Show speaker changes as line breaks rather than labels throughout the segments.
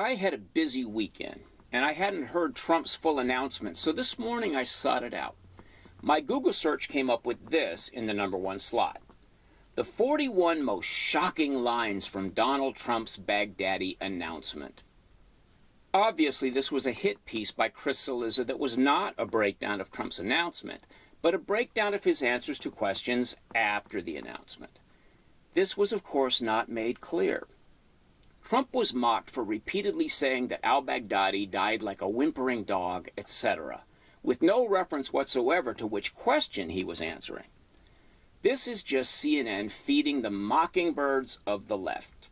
I had a busy weekend, and I hadn't heard Trump's full announcement, so this morning I sought it out. My Google search came up with this in the #1 slot: the 41 most shocking lines from Donald Trump's Baghdadi announcement. Obviously, this was a hit piece by Chris Cillizza that was not a breakdown of Trump's announcement, but a breakdown of his answers to questions after the announcement. This was, of course, not made clear. Trump was mocked for repeatedly saying that al-Baghdadi died like a whimpering dog, etc., with no reference whatsoever to which question he was answering. This is just CNN feeding the mockingbirds of the left.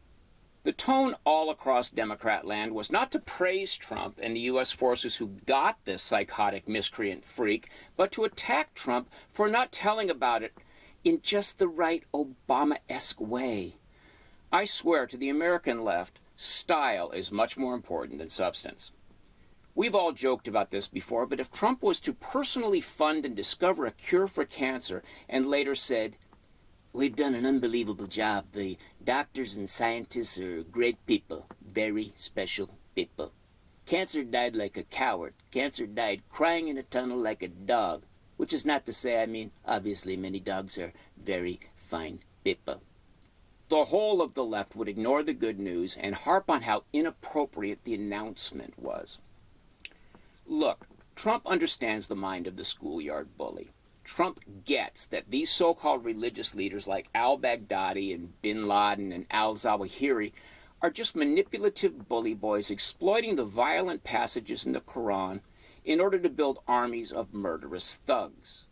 The tone all across Democrat land was not to praise Trump and the U.S. forces who got this psychotic miscreant freak, but to attack Trump for not telling about it in just the right Obama-esque way. I swear to the American left, style is much more important than substance. We've all joked about this before, but if Trump was to personally fund and discover a cure for cancer and later said, "We've done an unbelievable job. The doctors and scientists are great people, very special people. Cancer died like a coward. Cancer died crying in a tunnel like a dog," which is not to say, obviously many dogs are very fine people. The whole of the left would ignore the good news and harp on how inappropriate the announcement was. Look, Trump understands the mind of the schoolyard bully. Trump gets that these so-called religious leaders like al-Baghdadi and bin Laden and al-Zawahiri are just manipulative bully boys exploiting the violent passages in the Quran in order to build armies of murderous thugs.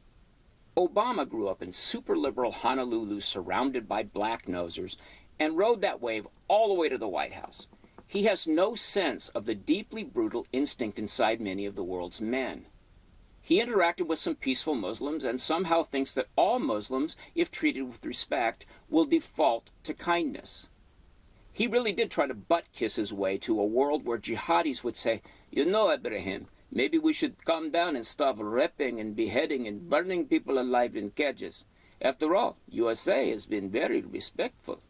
Obama grew up in super-liberal Honolulu surrounded by black-nosers and rode that wave all the way to the White House. He has no sense of the deeply brutal instinct inside many of the world's men. He interacted with some peaceful Muslims and somehow thinks that all Muslims, if treated with respect, will default to kindness. He really did try to butt-kiss his way to a world where jihadis would say, "You know, Ibrahim, maybe we should calm down and stop raping and beheading and burning people alive in cages. After all, USA has been very respectful."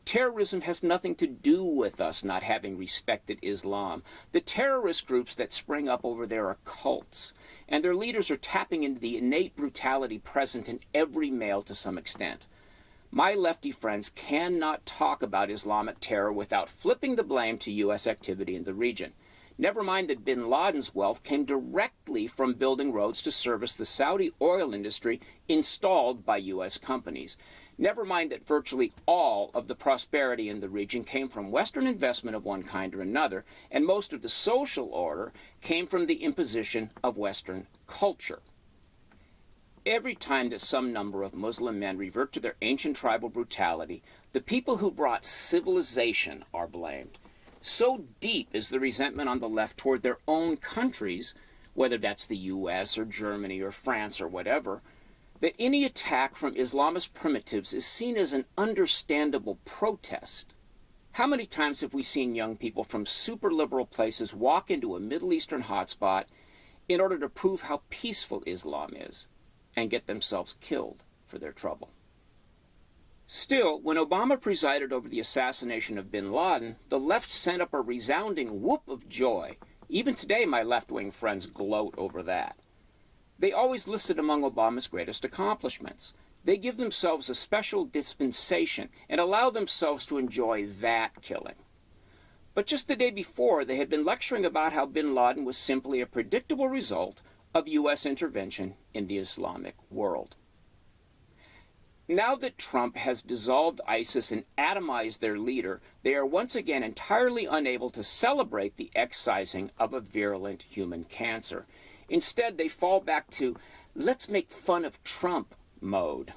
Terrorism has nothing to do with us not having respected Islam. The terrorist groups that spring up over there are cults, and their leaders are tapping into the innate brutality present in every male to some extent. My lefty friends cannot talk about Islamic terror without flipping the blame to U.S. activity in the region. Never mind that bin Laden's wealth came directly from building roads to service the Saudi oil industry installed by U.S. companies. Never mind that virtually all of the prosperity in the region came from Western investment of one kind or another, and most of the social order came from the imposition of Western culture. Every time that some number of Muslim men revert to their ancient tribal brutality, the people who brought civilization are blamed. So deep is the resentment on the left toward their own countries, whether that's the U.S. or Germany or France or whatever, that any attack from Islamist primitives is seen as an understandable protest. How many times have we seen young people from super liberal places walk into a Middle Eastern hotspot in order to prove how peaceful Islam is and get themselves killed for their trouble? Still, when Obama presided over the assassination of bin Laden, the left sent up a resounding whoop of joy. Even today, my left-wing friends gloat over that. They always listed among Obama's greatest accomplishments. They give themselves a special dispensation and allow themselves to enjoy that killing. But just the day before, they had been lecturing about how bin Laden was simply a predictable result of U.S. intervention in the Islamic world. Now that Trump has dissolved ISIS and atomized their leader, they are once again entirely unable to celebrate the excising of a virulent human cancer. Instead, they fall back to "let's make fun of Trump" mode.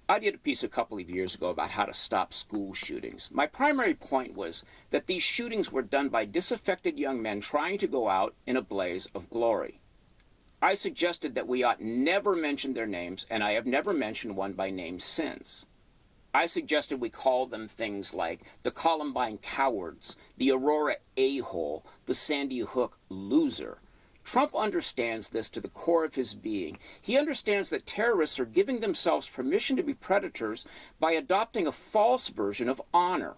I did a piece a couple of years ago about how to stop school shootings. My primary point was that these shootings were done by disaffected young men trying to go out in a blaze of glory. I suggested that we ought never mention their names, and I have never mentioned one by name since. I suggested we call them things like the Columbine Cowards, the Aurora A-hole, the Sandy Hook Loser. Trump understands this to the core of his being. He understands that terrorists are giving themselves permission to be predators by adopting a false version of honor.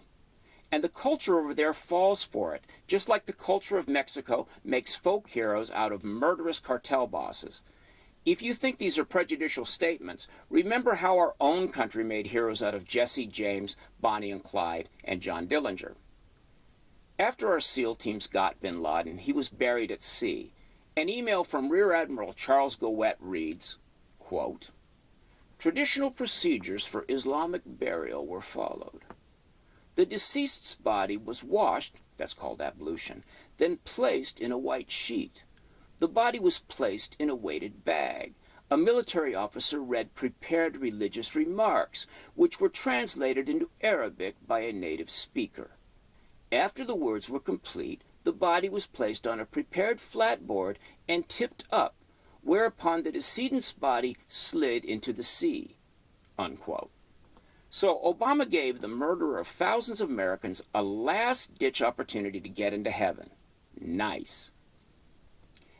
And the culture over there falls for it, just like the culture of Mexico makes folk heroes out of murderous cartel bosses. If you think these are prejudicial statements, remember how our own country made heroes out of Jesse James, Bonnie and Clyde, and John Dillinger. After our SEAL teams got bin Laden, he was buried at sea. An email from Rear Admiral Charles Gowett reads, quote, "Traditional procedures for Islamic burial were followed. The deceased's body was washed, that's called ablution, then placed in a white sheet. The body was placed in a weighted bag. A military officer read prepared religious remarks, which were translated into Arabic by a native speaker. After the words were complete, the body was placed on a prepared flatboard and tipped up, whereupon the decedent's body slid into the sea." Unquote. So Obama gave the murderer of thousands of Americans a last-ditch opportunity to get into heaven. Nice.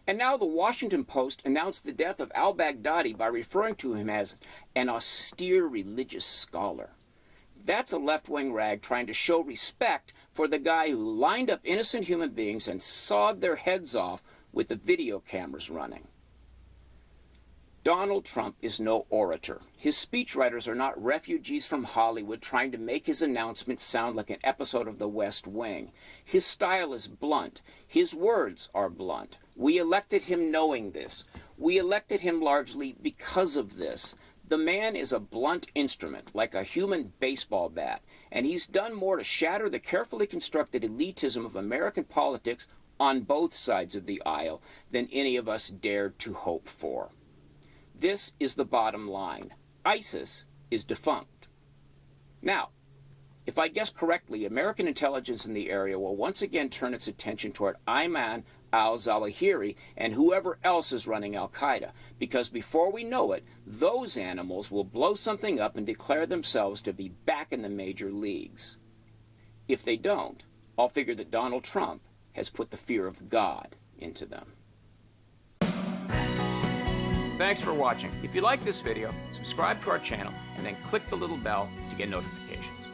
And now the Washington Post announced the death of al-Baghdadi by referring to him as an austere religious scholar. That's a left-wing rag trying to show respect for the guy who lined up innocent human beings and sawed their heads off with the video cameras running. Donald Trump is no orator. His speechwriters are not refugees from Hollywood trying to make his announcement sound like an episode of The West Wing. His style is blunt. His words are blunt. We elected him knowing this. We elected him largely because of this. The man is a blunt instrument, like a human baseball bat, and he's done more to shatter the carefully constructed elitism of American politics on both sides of the aisle than any of us dared to hope for. This is the bottom line. ISIS is defunct. Now, if I guess correctly, American intelligence in the area will once again turn its attention toward Ayman al-Zawahiri and whoever else is running al-Qaeda, because before we know it, those animals will blow something up and declare themselves to be back in the major leagues. If they don't, I'll figure that Donald Trump has put the fear of God into them. Thanks for watching. If you like this video, subscribe to our channel and then click the little bell to get notifications.